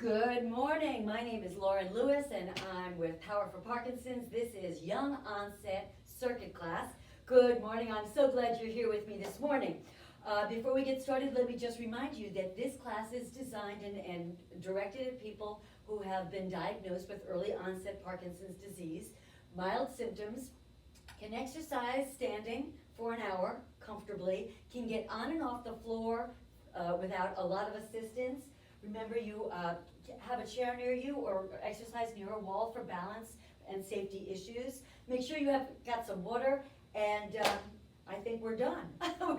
Good morning. My name is Lauren Lewis and I'm with Power for Parkinson's. This is Young Onset Circuit class. Good morning. I'm so glad you're here with me this morning. Before we get started, let me just remind you that this class is designed and directed at people who have been diagnosed with early onset Parkinson's disease, mild symptoms, can exercise standing for an hour comfortably, can get on and off the floor without a lot of assistance. Remember, you have a chair near you or exercise near a wall for balance and safety issues. Make sure you have got some water, and I think we're done. We'll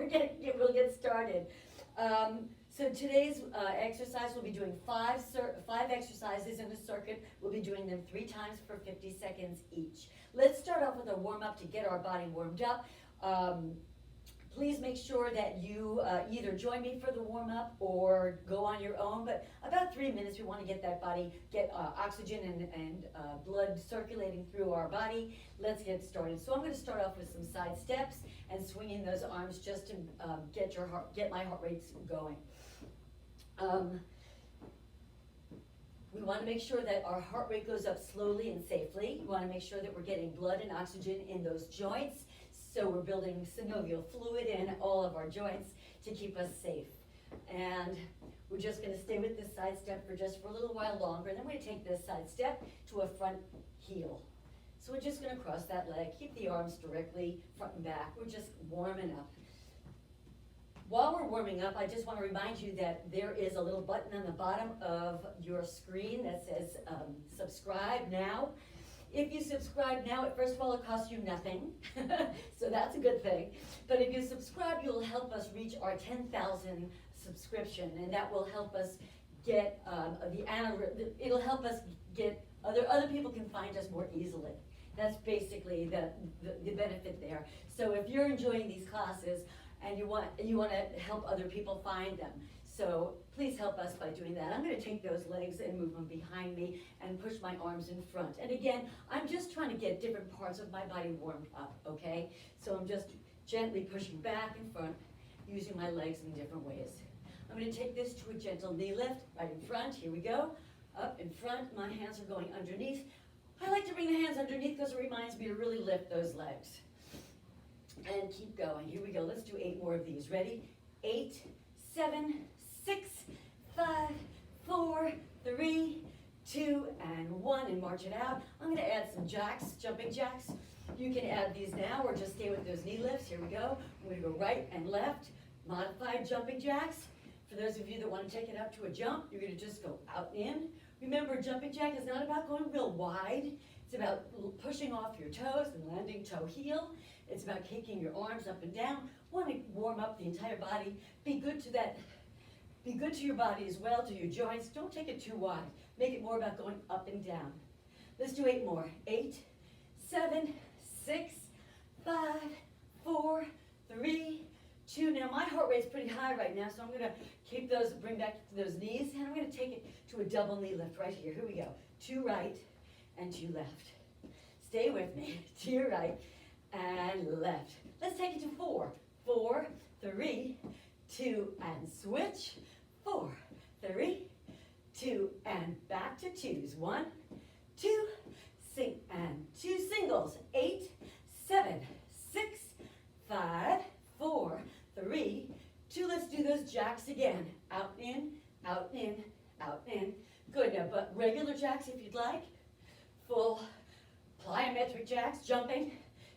get started. So today's exercise, we'll be doing five exercises in the circuit. We'll be doing them 3 times for 50 seconds each. Let's start off with a warm-up to get our body warmed up. Please make sure that you either join me for the warm-up or go on your own, but about 3 minutes, we want to get that body, oxygen and blood circulating through our body. Let's get started. So I'm going to start off with some side steps and swinging those arms just to get my heart rates going. We want to make sure that our heart rate goes up slowly and safely. We want to make sure that we're getting blood and oxygen in those joints. So we're building synovial fluid in all of our joints to keep us safe. And we're just going to stay with this side step for a little while longer. And then we're going to take this side step to a front heel. So we're just going to cross that leg, keep the arms directly front and back. We're just warming up. While we're warming up, I just want to remind you that there is a little button on the bottom of your screen that says subscribe now. If you subscribe now, first of all, it costs you nothing, so that's a good thing. But if you subscribe, you'll help us reach our 10,000 subscription, and that will help us get it'll help us get other people can find us more easily. That's basically the benefit there. So if you're enjoying these classes and you want to help other people find them, so please help us by doing that. I'm going to take those legs and move them behind me and push my arms in front. And again, I'm just trying to get different parts of my body warmed up, okay? So I'm just gently pushing back and front, using my legs in different ways. I'm going to take this to a gentle knee lift, right in front. Here we go. Up in front, my hands are going underneath. I like to bring the hands underneath because it reminds me to really lift those legs. And keep going. Here we go. Let's do 8 more of these. Ready? 8, 7, 6, 5, 4, 3, 2, and 1, and march it out. I'm going to add some jacks, jumping jacks. You can add these now or just stay with those knee lifts. Here we go. I'm going to go right and left, modified jumping jacks. For those of you that want to take it up to a jump, you're going to just go out and in. Remember, jumping jack is not about going real wide. It's about pushing off your toes and landing toe heel. It's about kicking your arms up and down. Want to warm up the entire body. Be good to your body as well, to your joints. Don't take it too wide. Make it more about going up and down. Let's do 8 more. 8, 7, 6, 5, 4, 3, 2. Now my heart rate's pretty high right now, so I'm going to keep those, bring back those knees, and I'm going to take it to a double knee lift right here. Here we go. 2 right and 2 left. Stay with me. To your right and left. Let's take it to 4. 4, 3, 2, and switch. 4, 3, 2, and back to 2s. 1, 2, sing, and 2 singles. 8, 7, 6, 5, 4, 3, 2. Let's do those jacks again. Out, in, out, in, out, in. Good. Now, but regular jacks if you'd like. Full plyometric jacks, jumping.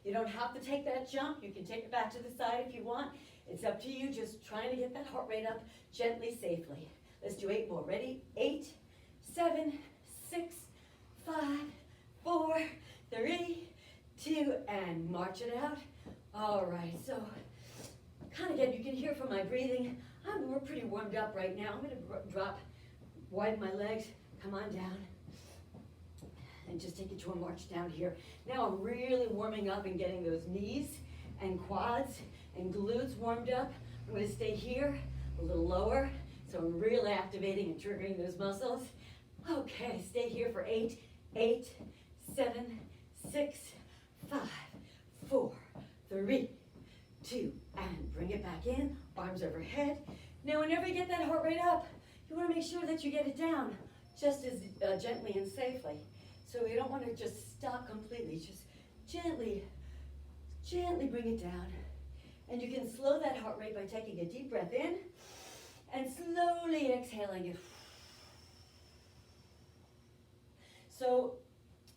You don't have to take that jump. You can take it back to the side if you want. It's up to you, just trying to get that heart rate up gently, safely. Let's do 8 more. Ready? 8, 7, 6, 5, 4, 3, 2, and march it out. All right, so kind of you can hear from my breathing, we're pretty warmed up right now. I'm going to widen my legs, come on down, and just take it to a march down here. Now I'm really warming up and getting those knees and quads and glutes warmed up. I'm going to stay here, a little lower, so I'm really activating and triggering those muscles. Okay, stay here for 8, 7, 6, 5, 4, 3, 2, and bring it back in, arms overhead. Now whenever you get that heart rate up, you want to make sure that you get it down just as gently and safely. So we don't want to just stop completely, just gently, gently bring it down. And you can slow that heart rate by taking a deep breath in and slowly exhaling it. So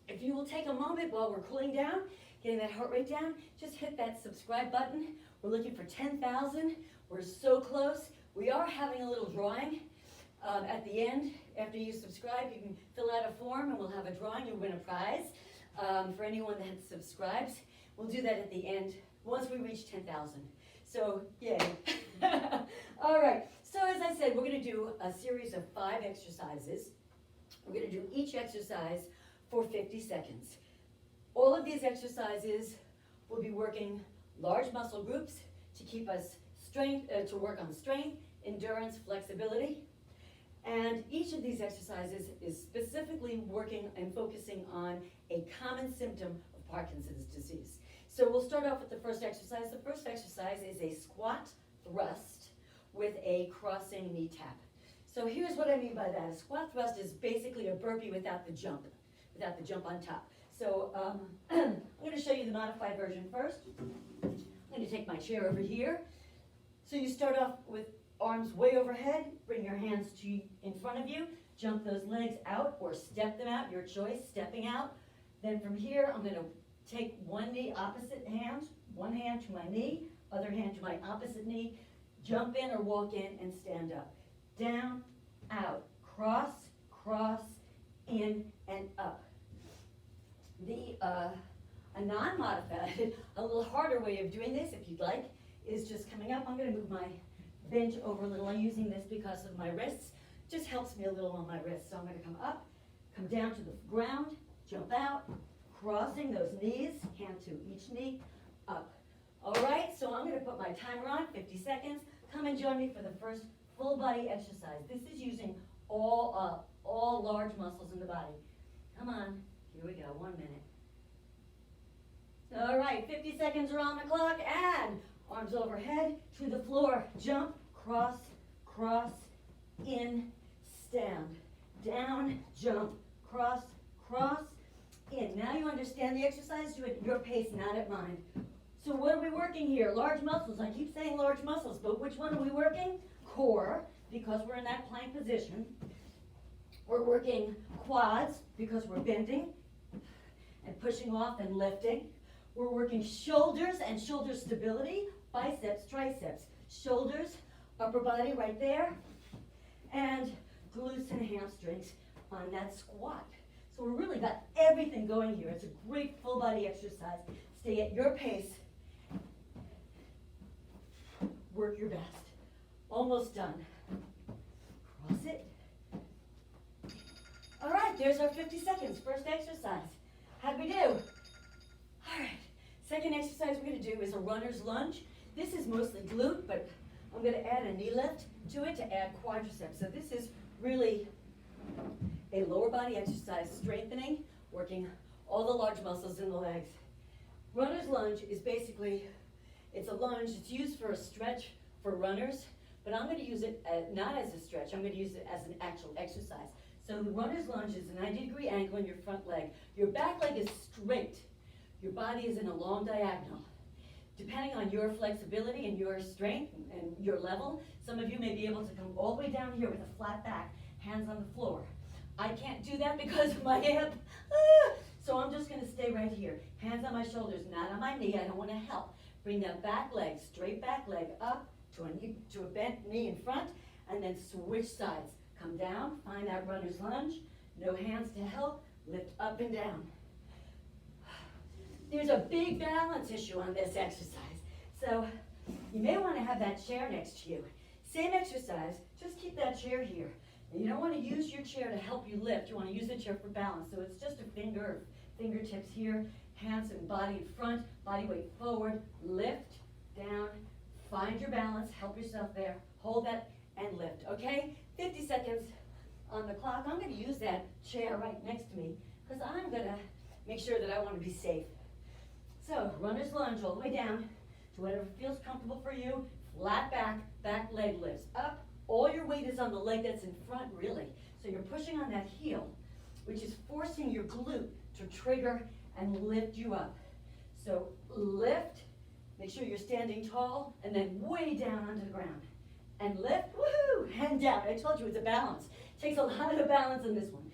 if you will take a moment while we're cooling down, getting that heart rate down, just hit that subscribe button. We're looking for 10,000. We're so close. We are having a little drawing at the end. After you subscribe, you can fill out a form and we'll have a drawing. You'll win a prize for anyone that subscribes. We'll do that at the end once we reach 10,000. So, yay. All right. So as I said, we're going to do a series of 5 exercises. We're going to do each exercise for 50 seconds. All of these exercises will be working large muscle groups to keep us to work on strength, endurance, flexibility. And each of these exercises is specifically working and focusing on a common symptom of Parkinson's disease. So we'll start off with the first exercise. The first exercise is a squat thrust with a crossing knee tap. So here's what I mean by that. A squat thrust is basically a burpee without the jump on top. So I'm going to show you the modified version first. I'm going to take my chair over here. So you start off with arms way overhead, bring your hands in front of you, jump those legs out or step them out, your choice, stepping out. Then from here, I'm going to take one knee, opposite hand, one hand to my knee, other hand to my opposite knee, jump in or walk in and stand up. Down, out, cross, cross, in, and up. A non-modified, a little harder way of doing this, if you'd like, is just coming up. I'm going to move my bench over a little. I'm using this because of my wrists. Just helps me a little on my wrists. So I'm going to come up, come down to the ground, jump out, crossing those knees, hand to each knee, up. All right, so I'm going to put my timer on, 50 seconds. Come and join me for the first full body exercise. This is using all large muscles in the body. Come on, here we go, 1 minute. All right, 50 seconds are on the clock, and arms overhead to the floor. Jump, cross, cross, in, stand. Down, jump, cross, cross, in. Now you understand the exercise. Do it at your pace, not at mine. So what are we working here? Large muscles. I keep saying large muscles, but which one are we working? Core, because we're in that plank position. We're working quads, because we're bending and pushing off and lifting. We're working shoulders and shoulder stability, biceps, triceps, shoulders, upper body right there, and glutes and hamstrings on that squat. So we really got everything going here. It's a great full body exercise. Stay at your pace. Work your best. Almost done. Cross it. All right, there's our 50 seconds. First exercise. How'd we do? All right. Second exercise we're going to do is a runner's lunge. This is mostly glute, but I'm going to add a knee lift to it to add quadriceps. So this is really a lower body exercise, strengthening, working all the large muscles in the legs. Runner's lunge is basically, it's a lunge. It's used for a stretch for runners, but I'm going to use it not as a stretch. I'm going to use it as an actual exercise. So the runner's lunge is a 90-degree angle in your front leg. Your back leg is straight. Your body is in a long diagonal. Depending on your flexibility and your strength and your level, some of you may be able to come all the way down here with a flat back, hands on the floor. I can't do that because of my hip. So I'm just going to stay right here. Hands on my shoulders, not on my knee. I don't want to help. Bring that back leg, straight back leg up to a bent knee in front, and then switch sides. Come down, find that runner's lunge. No hands to help. Lift up and down. There's a big balance issue on this exercise. So you may want to have that chair next to you. Same exercise, just keep that chair here. And you don't want to use your chair to help you lift. You want to use the chair for balance. So it's just a fingertips here, hands and body in front, body weight forward, lift, down, find your balance, help yourself there, hold that, and lift, okay? 50 seconds on the clock. I'm going to use that chair right next to me because I'm going to make sure that I want to be safe. So, runner's lunge all the way down to whatever feels comfortable for you. Flat back, back leg lifts up. All your weight is on the leg that's in front, really. So you're pushing on that heel, which is forcing your glute to trigger and lift you up. So lift, make sure you're standing tall, and then way down onto the ground. And lift, woohoo, and down. I told you it's a balance. Takes a lot of the balance in this one.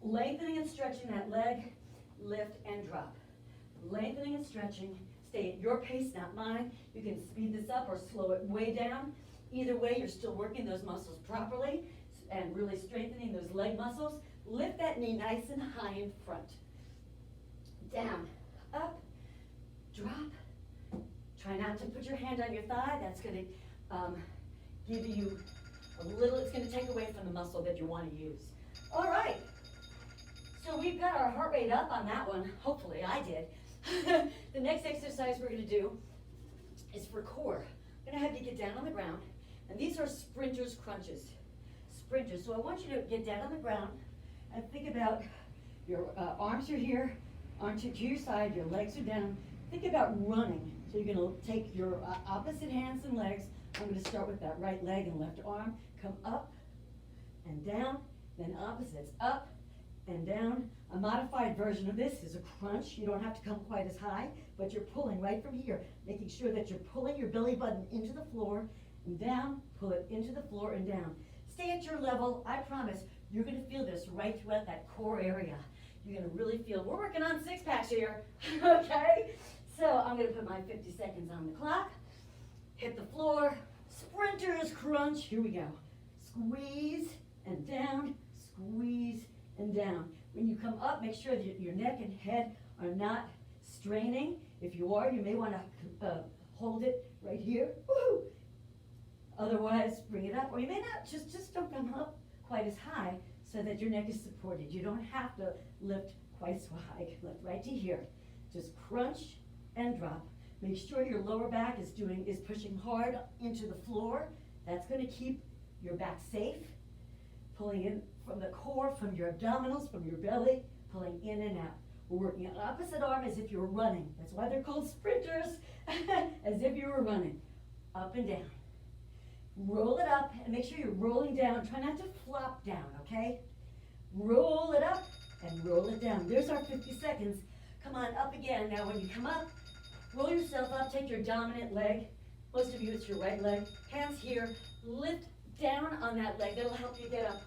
Lengthening and stretching that leg, lift and drop. Lengthening and stretching, stay at your pace, not mine. You can speed this up or slow it way down. Either way, you're still working those muscles properly and really strengthening those leg muscles. Lift that knee nice and high in front. Down, up, drop. Try not to put your hand on your thigh. That's going to give you a little, it's going to take away from the muscle that you want to use. All right. So we've got our heart rate up on that one. Hopefully I did. The next exercise we're going to do is for core. I'm going to have you get down on the ground. And these are sprinters crunches. Sprinters. So I want you to get down on the ground and think about your arms are here, arms are to your side, your legs are down. Think about running. So you're going to take your opposite hands and legs. I'm going to start with that right leg and left arm. Come up and down, then opposites. Up and down. A modified version of this is a crunch. You don't have to come quite as high, but you're pulling right from here, making sure that you're pulling your belly button into the floor and down, pull it into the floor and down. Stay at your level. I promise you're going to feel this right throughout that core area. You're going to really feel, we're working on six packs here, okay? So I'm going to put my 50 seconds on the clock. Hit the floor, sprinters crunch, here we go. Squeeze and down, squeeze and down. When you come up, make sure that your neck and head are not straining. If you are, you may want to hold it right here. Woo! Otherwise, bring it up, or you may not, just don't come up quite as high so that your neck is supported. You don't have to lift quite so high. Lift right to here. Just crunch and drop. Make sure your lower back is pushing hard into the floor. That's going to keep your back safe. Pulling in from the core, from your abdominals, from your belly, pulling in and out. We're working on opposite arm as if you were running. That's why they're called sprinters, as if you were running. Up and down. Roll it up and make sure you're rolling down. Try not to flop down, okay? Roll it up and roll it down. There's our 50 seconds. Come on, up again. Now when you come up, roll yourself up, take your dominant leg. Most of you, it's your right leg. Hands here, lift down on that leg. That'll help you get up.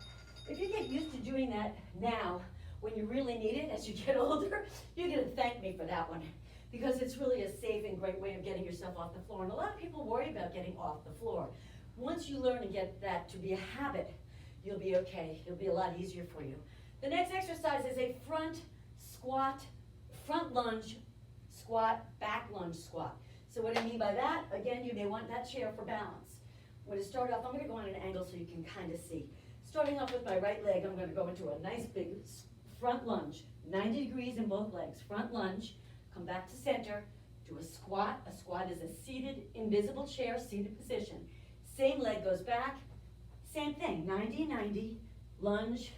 If you get used to doing that now, when you really need it as you get older, you're going to thank me for that one. Because it's really a safe and great way of getting yourself off the floor. And a lot of people worry about getting off the floor. Once you learn to get that to be a habit, you'll be okay. It'll be a lot easier for you. The next exercise is a front squat, front lunge, squat, back lunge squat. So what I mean by that, again, you may want that chair for balance. I'm going to start off, I'm going to go on an angle so you can kind of see. Starting off with my right leg, I'm going to go into a nice big front lunge, 90 degrees in both legs. Front lunge, come back to center, do a squat. A squat is a seated, invisible chair, seated position. Same leg goes back, same thing, 90, 90, lunge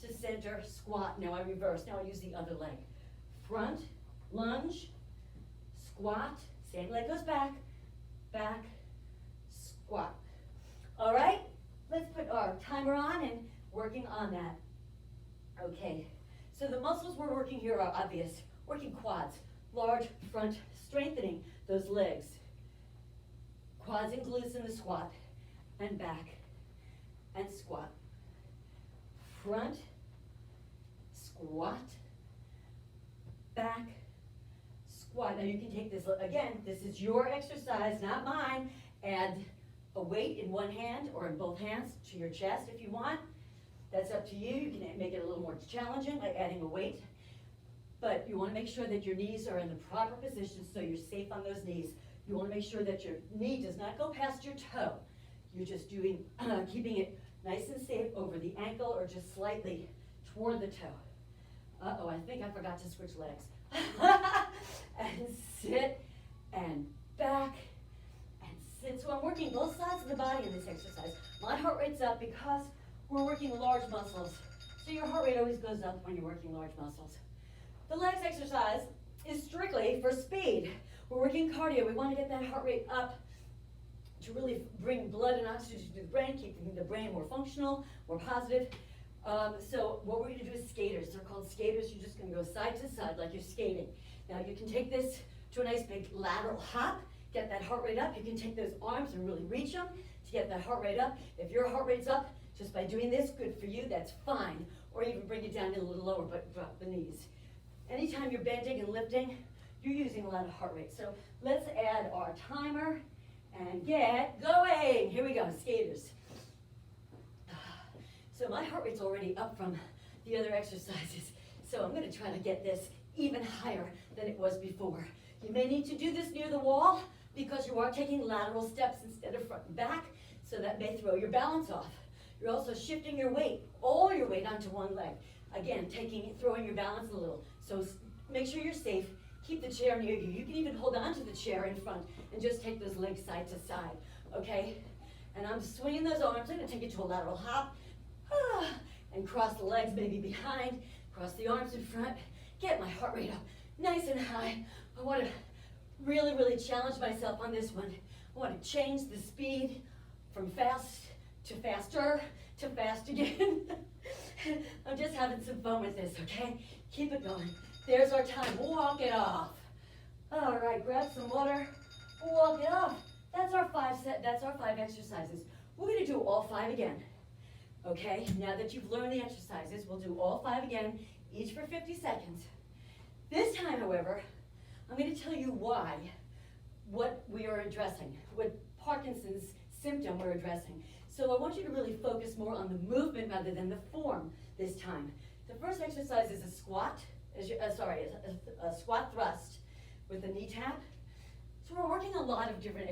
to center, squat. Now I reverse, now I use the other leg. Front, lunge, squat, same leg goes back, back, squat. All right, let's put our timer on and working on that. Okay, so the muscles we're working here are obvious. Working quads, large front, strengthening those legs. Quads and glutes in the squat, and back, and squat. Front, squat, back, squat. Now you can take this, again, this is your exercise, not mine. Add a weight in one hand or in both hands to your chest if you want. That's up to you. You can make it a little more challenging by adding a weight. But you want to make sure that your knees are in the proper position so you're safe on those knees. You want to make sure that your knee does not go past your toe. You're just doing, keeping it nice and safe over the ankle or just slightly toward the toe. Uh-oh, I think I forgot to switch legs. And sit, and back, and sit. So I'm working both sides of the body in this exercise. My heart rate's up because we're working large muscles. So your heart rate always goes up when you're working large muscles. The legs exercise is strictly for speed. We're working cardio. We want to get that heart rate up to really bring blood and oxygen to the brain, keeping the brain more functional, more positive. So what we're gonna do is skaters. They're called skaters. You're just gonna go side to side like you're skating. Now you can take this to a nice big lateral hop, get that heart rate up. You can take those arms and really reach them to get that heart rate up. If your heart rate's up just by doing this, good for you, that's fine. Or even bring it down a little lower, but drop the knees. Anytime you're bending and lifting, you're using a lot of heart rate. So let's add our timer and get going. Here we go, skaters. So my heart rate's already up from the other exercises. So I'm gonna try to get this even higher than it was before. You may need to do this near the wall because you are taking lateral steps instead of front and back, so that may throw your balance off. You're also shifting your weight, all your weight onto one leg. Again, throwing your balance a little. So make sure you're safe. Keep the chair near you. You can even hold on to the chair in front and just take those legs side to side, okay? And I'm swinging those arms. I'm gonna take it to a lateral hop. And cross the legs maybe behind, cross the arms in front, get my heart rate up nice and high. I want to really, really challenge myself on this one. I want to change the speed from fast to faster to fast again. I'm just having some fun with this, okay? Keep it going. There's our time. Walk it off. All right, grab some water. Walk it off. That's our 5 exercises. We're going to do all 5 again. Okay, now that you've learned the exercises, we'll do all 5 again, each for 50 seconds. This time, however, I'm going to tell you what we are addressing, what Parkinson's symptom we're addressing. So I want you to really focus more on the movement rather than the form this time. The first exercise is a squat, a squat thrust with a knee tap. So we're working a lot of different,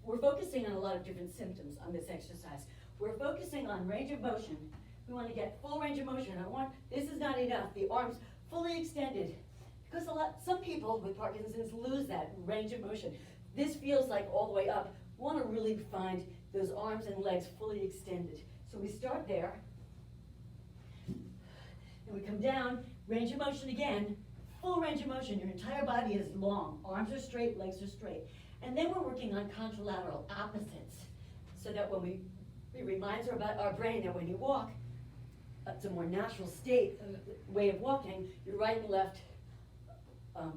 we're focusing on a lot of different symptoms on this exercise. We're focusing on range of motion. We want to get full range of motion. This is not enough, the arms fully extended. Because some people with Parkinson's lose that range of motion. This feels like all the way up. We want to really find those arms and legs fully extended. So we start there, and we come down, range of motion again, full range of motion. Your entire body is long. Arms are straight, legs are straight. And then we're working on contralateral opposites, so that when it reminds our brain that when you walk, it's a more natural way of walking. Your right and left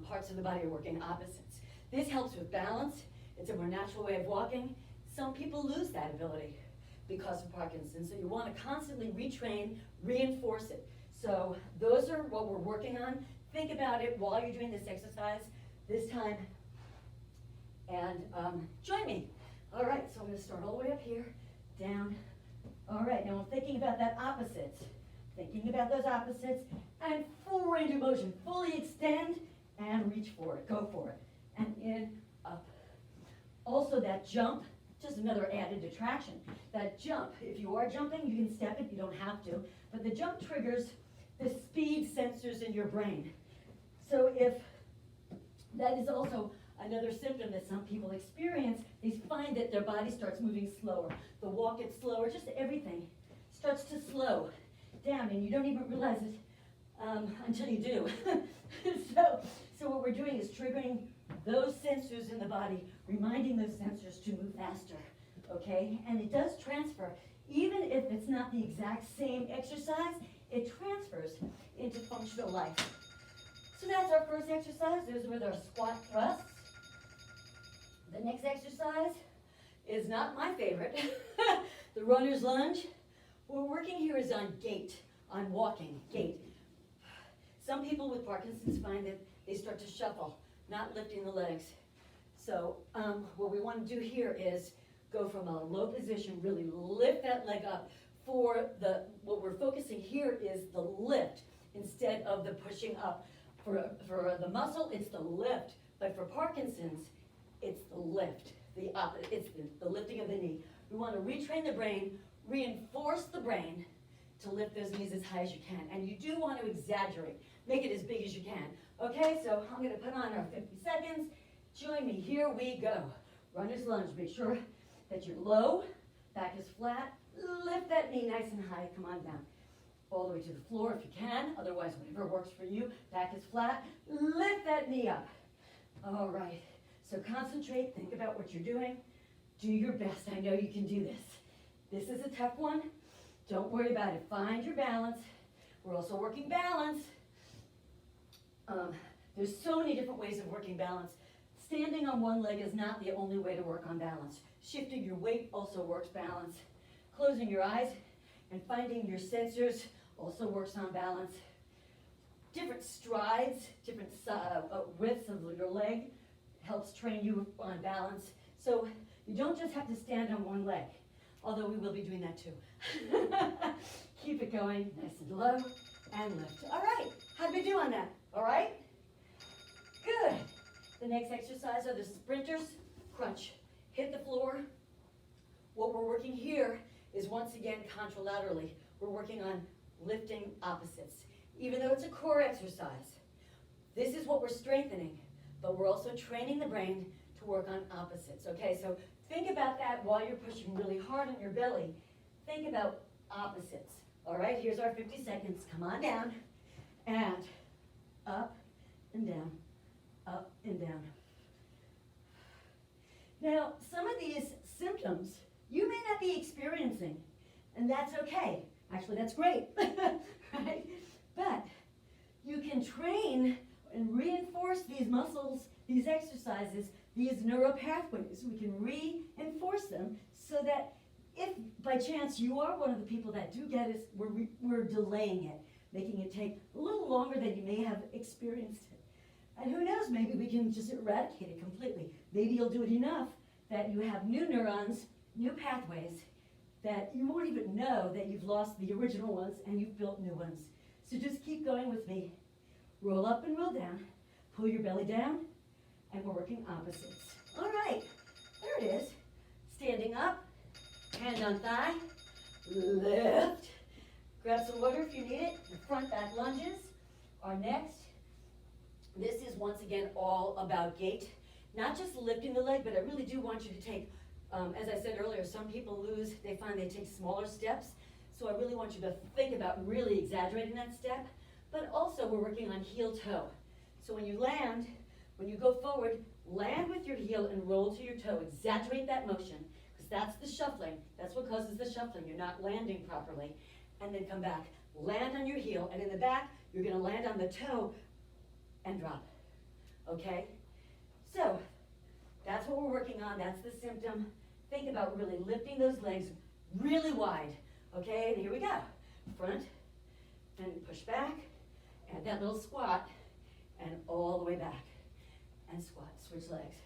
parts of the body are working opposites. This helps with balance. It's a more natural way of walking. Some people lose that ability because of Parkinson's, so you want to constantly retrain, reinforce it. So those are what we're working on. Think about it while you're doing this exercise this time, and join me. All right, so I'm going to start all the way up here, down. All right, now I'm thinking about that opposites. Thinking about those opposites, and full range of motion. Fully extend and reach for it. Go for it. And in, up. Also that jump, just another added attraction. That jump, if you are jumping, you can step it, you don't have to. But the jump triggers the speed sensors in your brain. So if that is also another symptom that some people experience, they find that their body starts moving slower. The walk gets slower, just everything starts to slow down, and you don't even realize it until you do. So what we're doing is triggering those sensors in the body, reminding those sensors to move faster, okay? And it does transfer. Even if it's not the exact same exercise, it transfers into functional life. So that's our first exercise. Those were our squat thrusts. The next exercise is not my favorite, the runner's lunge. What we're working here is on gait, on walking, gait. Some people with Parkinson's find that they start to shuffle, not lifting the legs. So what we want to do here is go from a low position, really lift that leg up. What we're focusing here is the lift instead of the pushing up. For the muscle, it's the lift, but for Parkinson's, it's the lift, it's the lifting of the knee. We want to retrain the brain, reinforce the brain to lift those knees as high as you can. And you do want to exaggerate, make it as big as you can. Okay, so I'm going to put on our 50 seconds. Join me, here we go. Runner's lunge, make sure that you're low, back is flat, lift that knee nice and high, come on down. All the way to the floor if you can, otherwise whatever works for you. Back is flat, lift that knee up. All right, so concentrate, think about what you're doing. Do your best, I know you can do this. This is a tough one. Don't worry about it. Find your balance. We're also working balance. There's so many different ways of working balance. Standing on one leg is not the only way to work on balance. Shifting your weight also works balance. Closing your eyes and finding your sensors also works on balance. Different strides, different widths of your leg helps train you on balance. So you don't just have to stand on one leg, although we will be doing that too. Keep it going, nice and low, and lift. All right, how'd we do on that? All right? Good. The next exercise are the sprinters crunch. Hit the floor. What we're working here is once again contralaterally. We're working on lifting opposites. Even though it's a core exercise, this is what we're strengthening, but we're also training the brain to work on opposites, okay? So think about that while you're pushing really hard on your belly. Think about opposites, all right? Here's our 50 seconds. Come on down, and up and down, up and down. Now, some of these symptoms you may not be experiencing, and that's okay. Actually, that's great, right? But you can train and reinforce these muscles, these exercises, these neural pathways. We can reinforce them so that if by chance you are one of the people that do get it, we're delaying it, making it take a little longer than you may have experienced it. And who knows, maybe we can just eradicate it completely. Maybe you'll do it enough that you have new neurons, new pathways, that you won't even know that you've lost the original ones and you've built new ones. So just keep going with me. Roll up and roll down. Pull your belly down, and we're working opposites. All right, there it is. Standing up, hand on thigh, lift. Grab some water if you need it. The front back lunges are next. This is once again all about gait. Not just lifting the leg, but I really do want you to take, as I said earlier, some people they find they take smaller steps. So I really want you to think about really exaggerating that step. But also we're working on heel toe. So when you land, when you go forward, land with your heel and roll to your toe. Exaggerate that motion, because that's the shuffling. That's what causes the shuffling. You're not landing properly. And then come back. Land on your heel, and in the back, you're going to land on the toe and drop. Okay? So that's what we're working on. That's the symptom. Think about really lifting those legs really wide. Okay, and here we go. Front, and push back, and that little squat, and all the way back. And squat, switch legs.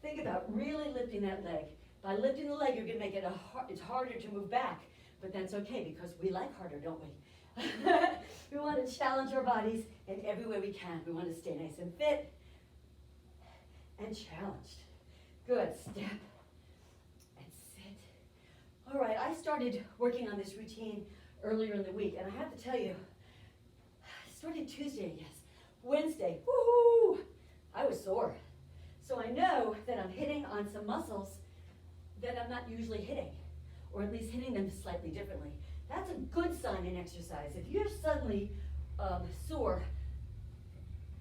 Think about really lifting that leg. By lifting the leg, you're gonna make it it's harder to move back, but that's okay because we like harder, don't we? We want to challenge our bodies in every way we can. We want to stay nice and fit and challenged. Good, step. All right, I started working on this routine earlier in the week, and I have to tell you, I started Tuesday, yes. Wednesday, woohoo! I was sore. So I know that I'm hitting on some muscles that I'm not usually hitting, or at least hitting them slightly differently. That's a good sign in exercise. If you're suddenly sore,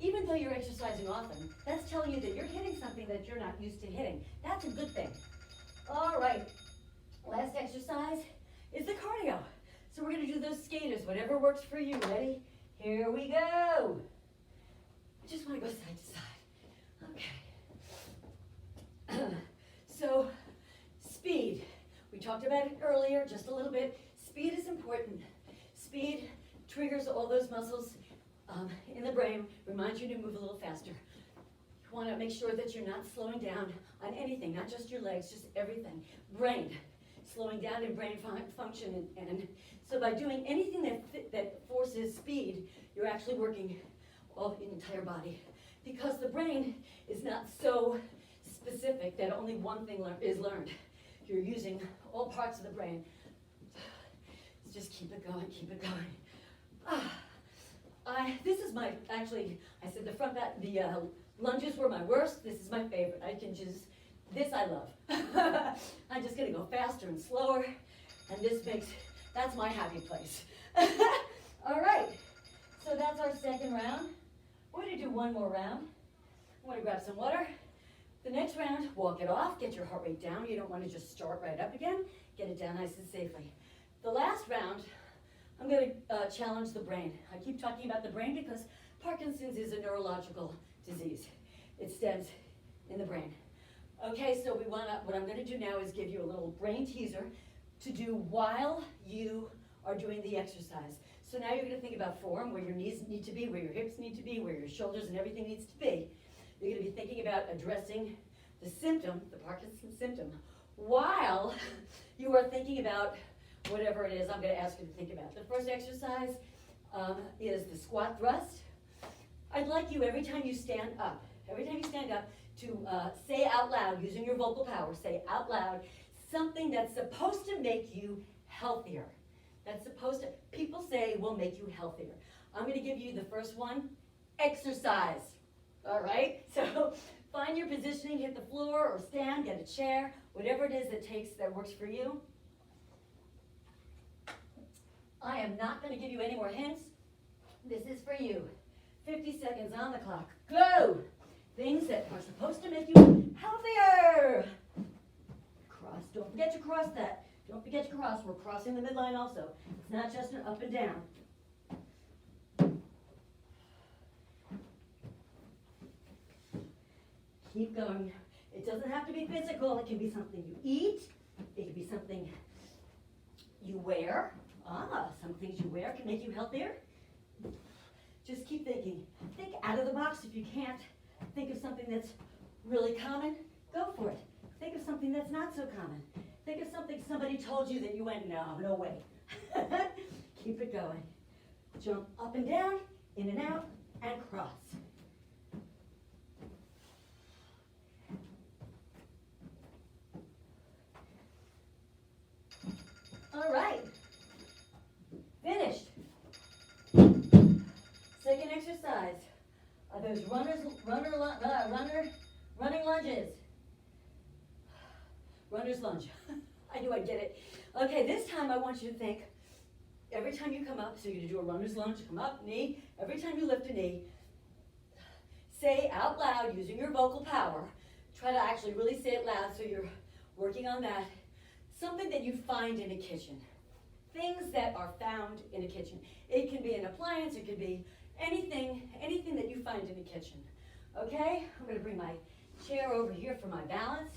even though you're exercising often, that's telling you that you're hitting something that you're not used to hitting. That's a good thing. All right. Last exercise is the cardio. So we're going to do those skaters, whatever works for you. Ready? Here we go. I just want to go side to side. Okay. So speed. We talked about it earlier, just a little bit. Speed is important. Speed triggers all those muscles in the brain, reminds you to move a little faster. You want to make sure that you're not slowing down on anything, not just your legs, just everything. Brain. Slowing down in brain function, and so by doing anything that forces speed, you're actually working all the entire body, because the brain is not so specific that only one thing is learned. You're using all parts of the brain. Just keep it going, keep it going. This is my, actually, I said the front back, the lunges were my worst. This is my favorite. I can just. This I love. I'm just gonna go faster and slower, and that's my happy place. All right, so that's our second round. We're gonna do one more round. I'm gonna grab some water. The next round, walk it off, get your heart rate down. You don't wanna just start right up again. Get it down nice and safely. The last round, I'm going to challenge the brain. I keep talking about the brain because Parkinson's is a neurological disease. It stems in the brain. Okay, so what I'm going to do now is give you a little brain teaser to do while you are doing the exercise. So now you're going to think about form, where your knees need to be, where your hips need to be, where your shoulders and everything needs to be. You're going to be thinking about addressing the symptom, the Parkinson's symptom, while you are thinking about whatever it is I'm going to ask you to think about. The first exercise is the squat thrust. I'd like you, every time you stand up, to say out loud, using your vocal power, say out loud something that's supposed to make you healthier. That's supposed to, people say will make you healthier. I'm going to give you the first one, exercise. All right? So find your positioning, hit the floor or stand, get a chair, whatever it is that works for you. I am not going to give you any more hints. This is for you. 50 seconds on the clock. Go! Things that are supposed to make you healthier. Cross. Don't forget to cross that. Don't forget to cross. We're crossing the midline also. It's not just an up and down. Keep going. It doesn't have to be physical. It can be something you eat. It can be something you wear. Some things you wear can make you healthier. Just keep thinking. Think out of the box. If you can't think of something that's really common, go for it. Think of something that's not so common. Think of something somebody told you that you went, no way. Keep it going. Jump up and down, in and out, and cross. All right. Finished. Second exercise are those running lunges. Runner's lunge. I knew I'd get it. Okay, this time I want you to think, every time you come up, so you're going to do a runner's lunge, come up, knee. Every time you lift a knee, say out loud using your vocal power. Try to actually really say it loud so you're working on that. Something that you find in a kitchen. Things that are found in a kitchen. It can be an appliance, it could be anything that you find in a kitchen. Okay, I'm going to bring my chair over here for my balance.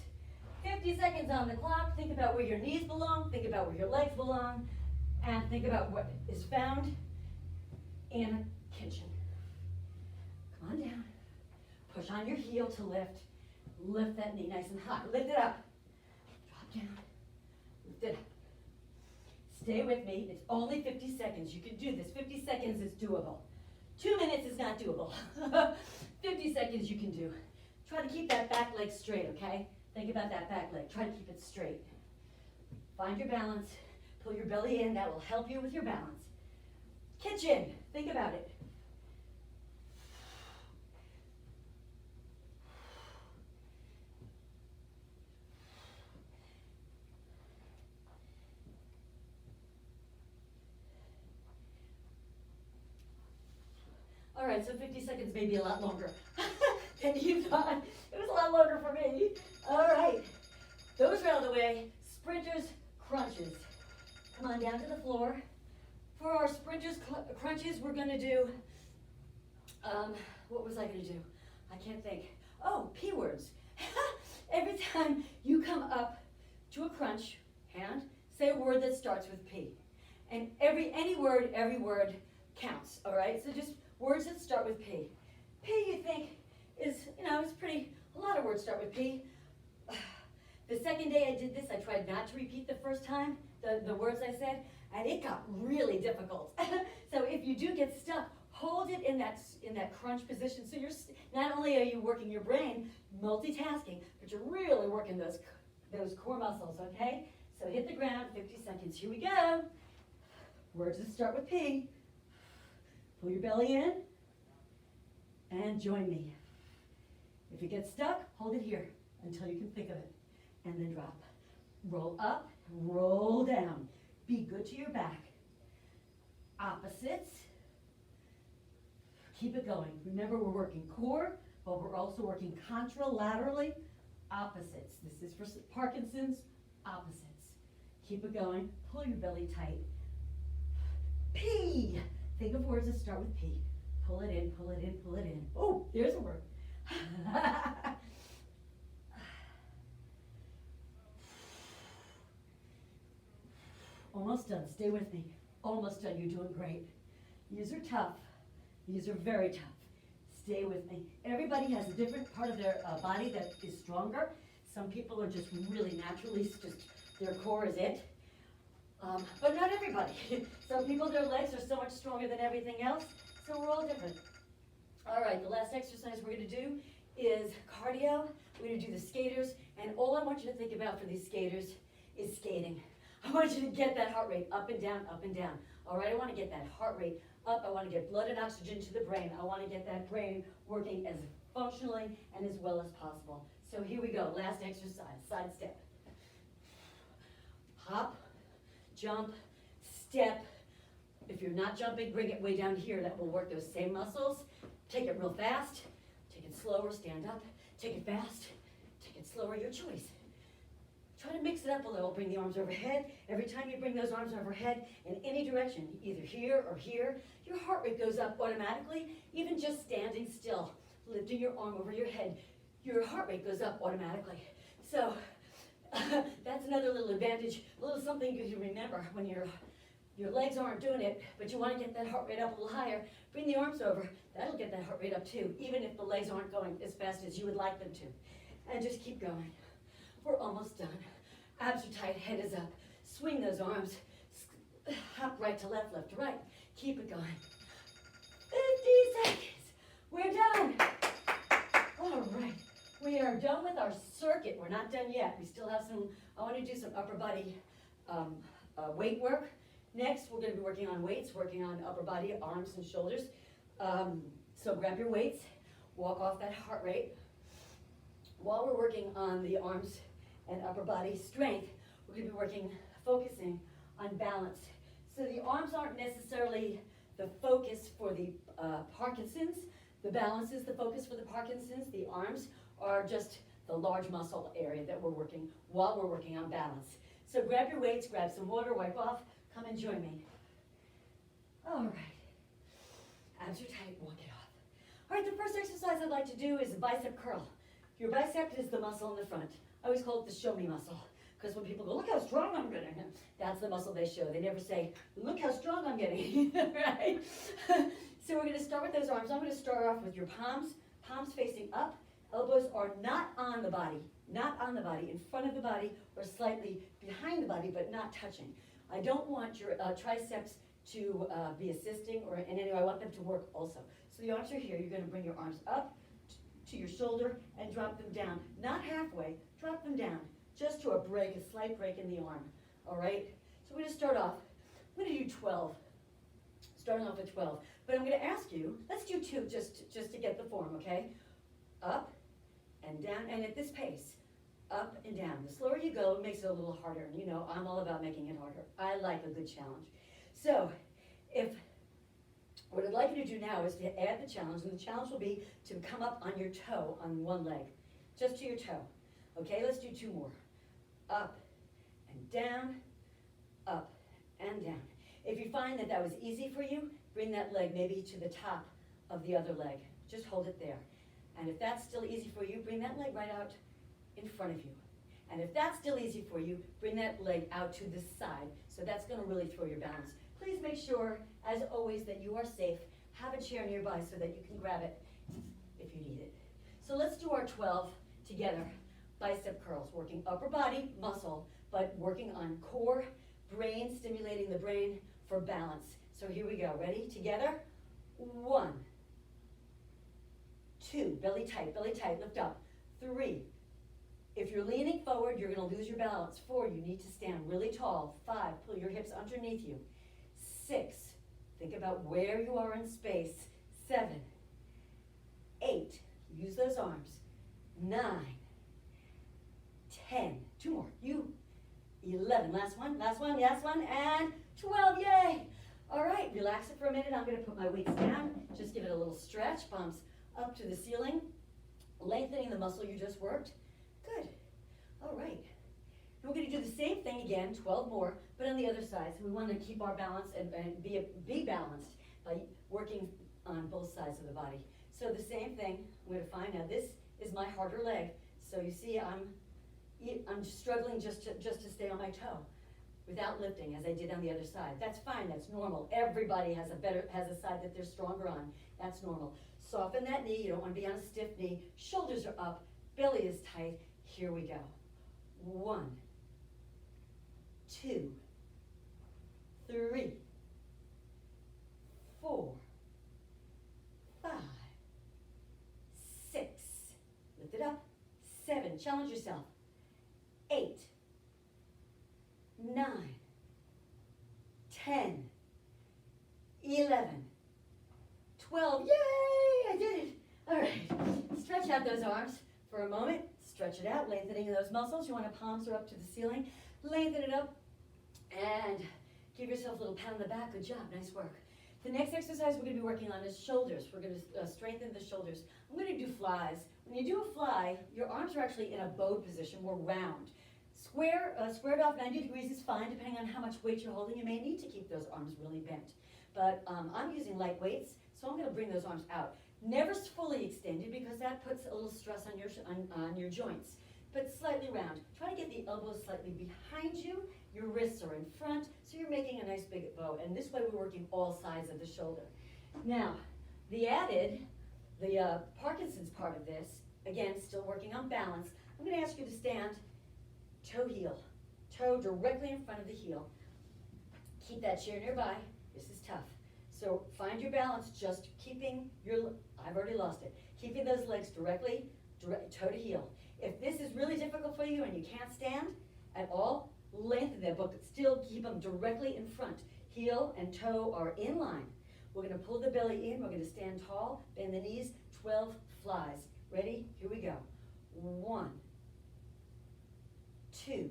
50 seconds on the clock. Think about where your knees belong, think about where your legs belong, and think about what is found in a kitchen. Come on down. Push on your heel to lift. Lift that knee nice and high. Lift it up. Drop down. Lift it up. Stay with me. It's only 50 seconds. You can do this. 50 seconds is doable. 2 minutes is not doable. 50 seconds you can do. Try to keep that back leg straight, okay? Think about that back leg. Try to keep it straight. Find your balance. Pull your belly in. That will help you with your balance. Kitchen. Think about it. All right, so 50 seconds may be a lot longer than you thought. It was a lot longer for me. All right, those are out of the way. Sprinters, crunches. Come on down to the floor. For our sprinters, crunches, we're gonna do, what was I gonna do? I can't think. Oh, P words. Every time you come up to a crunch, hand, say a word that starts with P. And every word counts, all right? So just words that start with P. P, you think, is, it's pretty, a lot of words start with P. The second day I did this, I tried not to repeat the first time, the words I said, and it got really difficult. So if you do get stuck, hold it in that crunch position. So not only are you working your brain, multitasking, but you're really working those core muscles, okay? So hit the ground, 50 seconds. Here we go. Words that start with P. Pull your belly in and join me. If you get stuck, hold it here until you can think of it. And then drop. Roll up, roll down. Be good to your back. Opposites. Keep it going. Remember, we're working core, but we're also working contralaterally. Opposites. This is for Parkinson's. Opposites. Keep it going. Pull your belly tight. P. Think of words that start with P. Pull it in, pull it in, pull it in. Oh, there's a word. Almost done. Stay with me. Almost done. You're doing great. These are tough. These are very tough. Stay with me. Everybody has a different part of their body that is stronger. Some people are just really naturally, just their core is it. But not everybody. Some people, their legs are so much stronger than everything else, so we're all different. All right, the last exercise we're going to do is cardio. We're going to do the skaters, and all I want you to think about for these skaters is skating. I want you to get that heart rate up and down, up and down. All right, I want to get that heart rate up. I want to get blood and oxygen to the brain. I want to get that brain working as functionally and as well as possible. So here we go, last exercise, side step. Hop, jump, step. If you're not jumping, bring it way down here. That will work those same muscles. Take it real fast, take it slower, stand up. Take it fast, take it slower, your choice. Try to mix it up a little. Bring the arms overhead. Every time you bring those arms overhead in any direction, either here or here, your heart rate goes up automatically, even just standing still, lifting your arm over your head. Your heart rate goes up automatically. So that's another little advantage, a little something you can remember when your legs aren't doing it, but you want to get that heart rate up a little higher. Bring the arms over. That'll get that heart rate up too, even if the legs aren't going as fast as you would like them to. And just keep going. We're almost done. Abs are tight, head is up. Swing those arms. Hop right to left, left to right. Keep it going. 50 seconds. We're done. All right. We are done with our circuit. We're not done yet. We still have some, I want to do some upper body weight work. Next, we're going to be working on weights, working on upper body, arms and shoulders. So grab your weights, walk off that heart rate. While we're working on the arms and upper body strength, we're going to be working, focusing on balance. So the arms aren't necessarily the focus for the Parkinsons. The balance is the focus for the Parkinsons. The arms are just the large muscle area that we're working while we're working on balance. So grab your weights, grab some water, wipe off, come and join me. All right. Abs are tight, walk it off. All right, the first exercise I'd like to do is a bicep curl. Your bicep is the muscle in the front. I always call it the show me muscle, because when people go, look how strong I'm getting, that's the muscle they show. They never say, look how strong I'm getting, right? So we're going to start with those arms. I'm going to start off with your palms facing up. Elbows are not on the body, in front of the body or slightly behind the body, but not touching. I don't want your triceps to be assisting or in any way. I want them to work also. So the arms are here. You're going to bring your arms up to your shoulder and drop them down. Not halfway, drop them down, just to a break, a slight break in the arm, all right? So we're going to start off. I'm going to do 12, starting off with 12. But I'm going to ask you, let's do 2 just to get the form, okay? Up and down, and at this pace, up and down. The slower you go, it makes it a little harder. And you know, I'm all about making it harder. I like a good challenge. So what I'd like you to do now is to add the challenge, and the challenge will be to come up on your toe on one leg, just to your toe. Okay, let's do 2 more. Up and down, up and down. If you find that was easy for you, bring that leg maybe to the top of the other leg. Just hold it there. And if that's still easy for you, bring that leg right out in front of you. And if that's still easy for you, bring that leg out to the side. So that's going to really throw your balance. Please make sure, as always, that you are safe. Have a chair nearby so that you can grab it if you need it. So let's do our 12 together. Bicep curls, working upper body muscle, but working on core, brain, stimulating the brain for balance. So here we go. Ready? Together. 1, 2, belly tight, lift up. 3, if you're leaning forward, you're going to lose your balance. 4, you need to stand really tall. 5, pull your hips underneath you. 6, think about where you are in space. 7, 8, use those arms. 9, 10, 2 more. 11, last one, and 12, yay! All right, relax it for a minute. I'm going to put my weights down. Just give it a little stretch, palms up to the ceiling, lengthening the muscle you just worked. Good. All right. And we're gonna do the same thing again, 12 more, but on the other side. So we wanna keep our balance and be balanced by working on both sides of the body. So the same thing, I'm gonna find, now this is my harder leg. So you see I'm struggling just to stay on my toe without lifting as I did on the other side. That's fine, that's normal. Everybody has a side that they're stronger on. That's normal. Soften that knee, you don't wanna be on a stiff knee. Shoulders are up, belly is tight. Here we go. 1, 2, 3, 4, 5, 6, lift it up, 7, challenge yourself, 8, 9, 10, 11, 12, yay, I did it. All right, stretch out those arms for a moment, stretch it out, lengthening those muscles. You want to palms are up to the ceiling, lengthen it up, and give yourself a little pat on the back. Good job, nice work. The next exercise we're going to be working on is shoulders. We're going to strengthen the shoulders. I'm going to do flies. When you do a fly, your arms are actually in a bowed position, more round. Squared off 90 degrees is fine, depending on how much weight you're holding. You may need to keep those arms really bent. But I'm using light weights, so I'm going to bring those arms out. Never fully extended, because that puts a little stress on your joints. But slightly round. Try to get the elbows slightly behind you. Your wrists are in front, so you're making a nice big bow. And this way we're working all sides of the shoulder. Now, the Parkinson's part of this, again, still working on balance. I'm going to ask you to stand toe heel, toe directly in front of the heel. Keep that chair nearby. This is tough. So find your balance, just keeping I've already lost it. Keeping those legs directly, toe to heel. If this is really difficult for you and you can't stand at all, lengthen them, but still keep them directly in front. Heel and toe are in line. We're gonna pull the belly in, we're gonna stand tall, bend the knees, 12 flies. Ready? Here we go. 1, 2,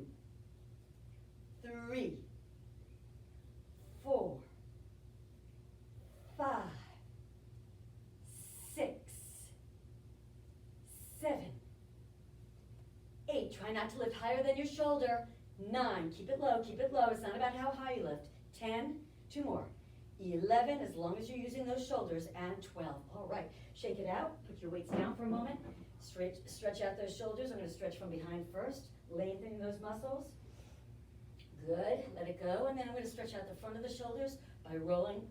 3, 4, 5, 6, 7, 8. Try not to lift higher than your shoulder. 9. Keep it low, keep it low. It's not about how high you lift. 10. 2 more. 11, as long as you're using those shoulders, and 12. All right, shake it out. Put your weights down for a moment. Stretch out those shoulders. I'm going to stretch from behind first, lengthening those muscles. Good, let it go. And then I'm going to stretch out the front of the shoulders by rolling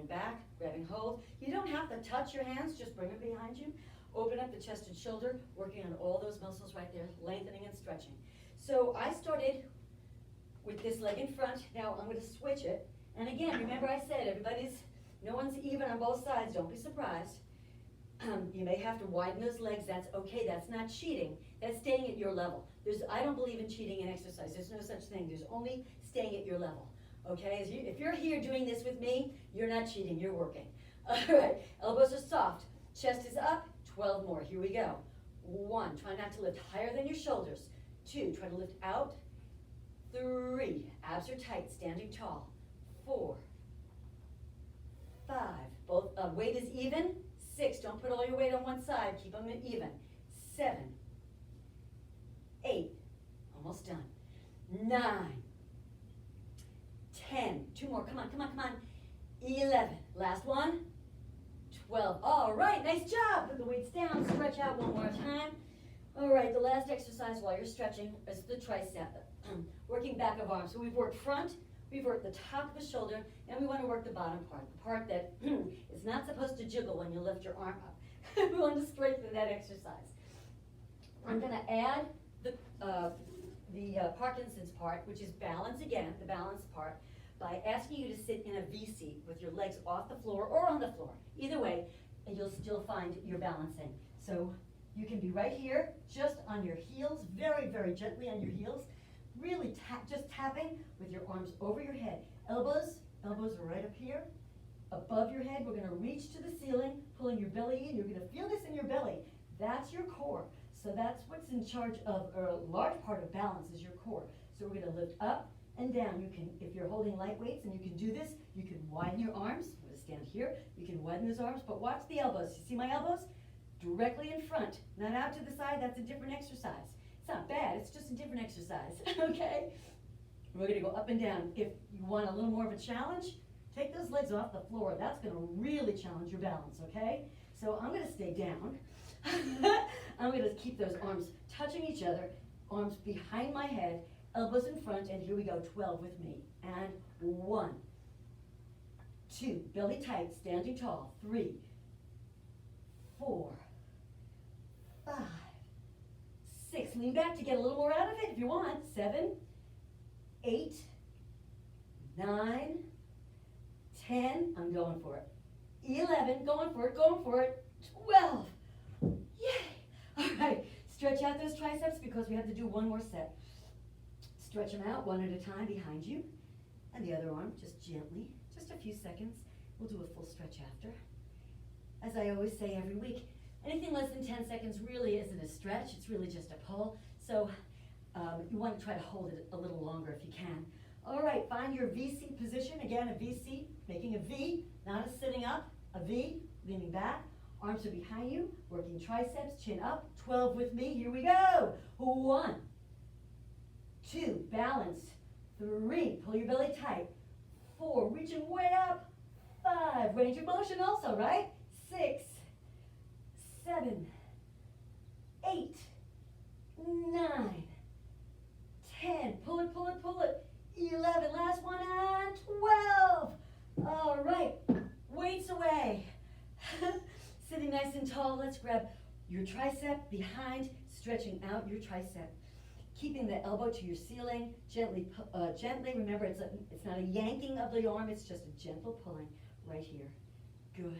back, grabbing hold. You don't have to touch your hands, just bring it behind you. Open up the chest and shoulder, working on all those muscles right there, lengthening and stretching. So I started with this leg in front. Now I'm going to switch it. And again, remember I said no one's even on both sides. Don't be surprised. You may have to widen those legs. That's okay. That's not cheating. That's staying at your level. I don't believe in cheating in exercise. There's no such thing. There's only staying at your level. Okay? If you're here doing this with me, you're not cheating. You're working. All right. Elbows are soft. Chest is up. 12 more. Here we go. 1. Try not to lift higher than your shoulders. 2. Try to lift out. 3. Abs are tight. Standing tall. 4. 5. Both weight is even. 6. Don't put all your weight on one side. Keep them even. 7. 8. Almost done. 9. 10. 2 more. Come on, come on, come on. 11. Last one. 12. All right, nice job. Put the weights down. Stretch out one more time. All right, the last exercise while you're stretching is the tricep. Working back of arms. So we've worked front, we've worked the top of the shoulder, and we want to work the bottom part, the part that is not supposed to jiggle when you lift your arm up. We want to strengthen that exercise. I'm going to add the Parkinson's part, which is balance again, the balance part, by asking you to sit in a V seat with your legs off the floor or on the floor. Either way, and you'll still find your balancing. So you can be right here, just on your heels, very, very gently on your heels, really just tapping with your arms over your head. Elbows are right up here, above your head. We're gonna reach to the ceiling, pulling your belly in. You're gonna feel this in your belly. That's your core. So that's what's in charge of, or a large part of balance is your core. So we're gonna lift up and down. You can, if you're holding light weights and you can do this, you can widen your arms. I'm gonna stand here. You can widen those arms, but watch the elbows. You see my elbows? Directly in front, not out to the side. That's a different exercise. It's not bad, it's just a different exercise, okay? We're gonna go up and down. If you want a little more of a challenge, take those legs off the floor. That's gonna really challenge your balance, okay? So I'm gonna stay down. I'm gonna keep those arms touching each other, arms behind my head, elbows in front, and here we go, 12 with me. And 1, 2, belly tight, standing tall, 3, 4, 5, 6, lean back to get a little more out of it if you want, 7, 8, 9, 10, I'm going for it, 11, going for it, 12, yay! All right, stretch out those triceps because we have to do one more set. Stretch them out one at a time behind you, and the other arm just gently, just a few seconds. We'll do a full stretch after. As I always say every week, anything less than 10 seconds really isn't a stretch, it's really just a pull. So you want to try to hold it a little longer if you can. All right, find your VC position. Again, a VC, making a V, not a sitting up, a V, leaning back. Arms are behind you, working triceps, chin up. 12 with me, here we go. 1, 2, balance. 3, pull your belly tight. 4, reaching way up. 5, range of motion also, right? 6, 7, 8, 9, 10, pull it, pull it, pull it. 11, last one, and 12. All right, weights away. Sitting nice and tall, let's grab your tricep behind, stretching out your tricep. Keeping the elbow to your ceiling, gently, remember it's not a yanking of the arm, it's just a gentle pulling right here. Good.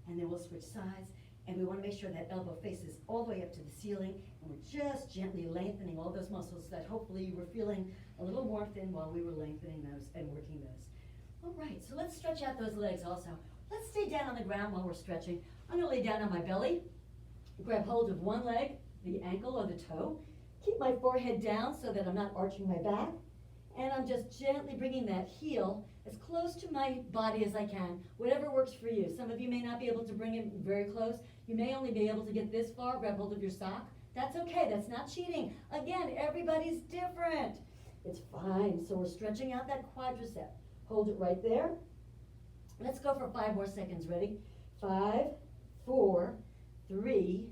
And then we'll switch sides, and we want to make sure that elbow faces all the way up to the ceiling, and we're just gently lengthening all those muscles that hopefully you were feeling a little warmth in while we were lengthening those and working those. All right, so let's stretch out those legs also. Let's stay down on the ground while we're stretching. I'm going to lay down on my belly, grab hold of one leg, the ankle or the toe, keep my forehead down so that I'm not arching my back, and I'm just gently bringing that heel as close to my body as I can, whatever works for you. Some of you may not be able to bring it very close. You may only be able to get this far, grab hold of your sock. That's okay, that's not cheating. Again, everybody's different. It's fine, so we're stretching out that quadricep. Hold it right there. Let's go for 5 more seconds, ready? 5, 4, 3,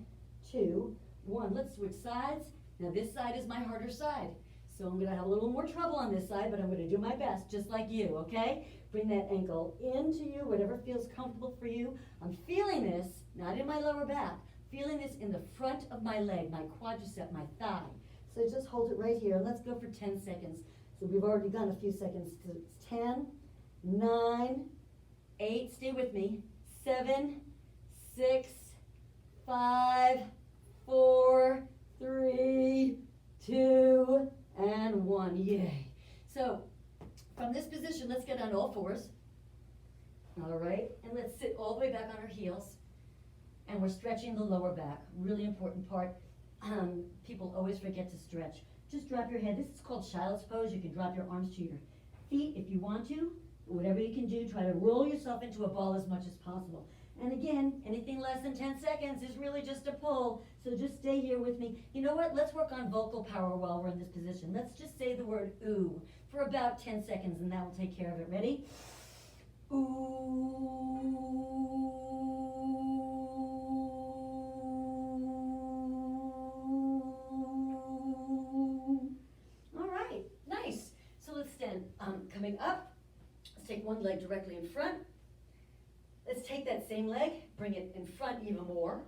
2, 1. Let's switch sides. Now this side is my harder side. So I'm gonna have a little more trouble on this side, but I'm gonna do my best, just like you, okay? Bring that ankle into you, whatever feels comfortable for you. I'm feeling this, not in my lower back, feeling this in the front of my leg, my quadricep, my thigh. So just hold it right here. Let's go for 10 seconds. So we've already gone a few seconds. 10, 9, 8, stay with me, 7, 6, 5, 4, 3, 2, and 1. Yay. So from this position, let's get on all fours. All right, and let's sit all the way back on our heels. And we're stretching the lower back, really important part. People always forget to stretch. Just drop your head. This is called child's pose. You can drop your arms to your feet if you want to. Whatever you can do, try to roll yourself into a ball as much as possible. And again, anything less than 10 seconds is really just a pull. So just stay here with me. You know what? Let's work on vocal power while we're in this position. Let's just say the word ooh for about 10 seconds and that will take care of it. Ready? Ooh. All right, nice. So let's stand. Coming up, let's take one leg directly in front. Let's take that same leg, bring it in front even more.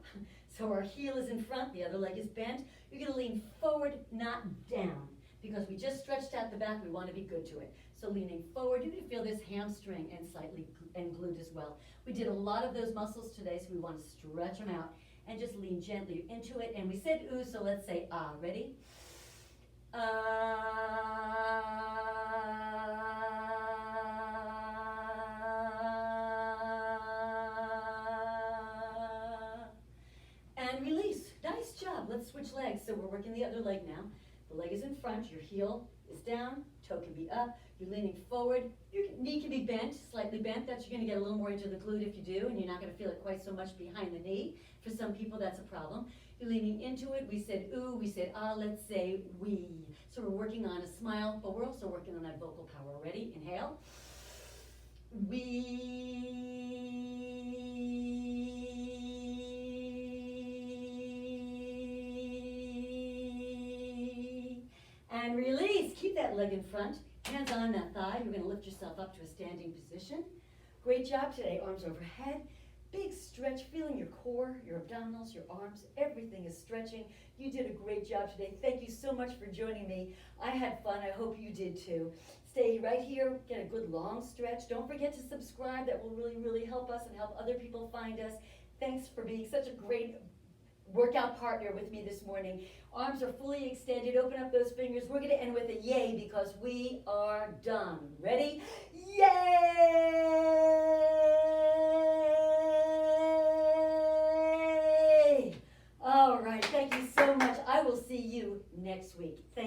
So our heel is in front, the other leg is bent. You're gonna lean forward, not down, because we just stretched out the back, we wanna be good to it. So leaning forward, you can feel this hamstring and slightly and glute as well. We did a lot of those muscles today, so we wanna stretch them out and just lean gently into it. And we said ooh, so let's say ah, ready? And release. Nice job. Let's switch legs. So we're working the other leg now. The leg is in front, your heel is down, toe can be up. You're leaning forward. You can knee can be bent, slightly bent. That's you're gonna get a little more into the glute if you do, and you're not gonna feel it quite so much behind the knee. For some people, that's a problem. You're leaning into it. We said ooh, we said ah, let's say we. So we're working on a smile, but we're also working on that vocal power. Ready? Inhale. And release. Keep that leg in front. Hands on that thigh. You're going to lift yourself up to a standing position. Great job today. Arms overhead. Big stretch, feeling your core, your abdominals, your arms, everything is stretching. You did a great job today. Thank you so much for joining me. I had fun. I hope you did too. Stay right here, get a good long stretch. Don't forget to subscribe. That will really, really help us and help other people find us. Thanks for being such a great workout partner with me this morning. Arms are fully extended. Open up those fingers. We're going to end with a yay because we are done. Ready? Yay! All right. Thank you so much. I will see you next week. Thank you.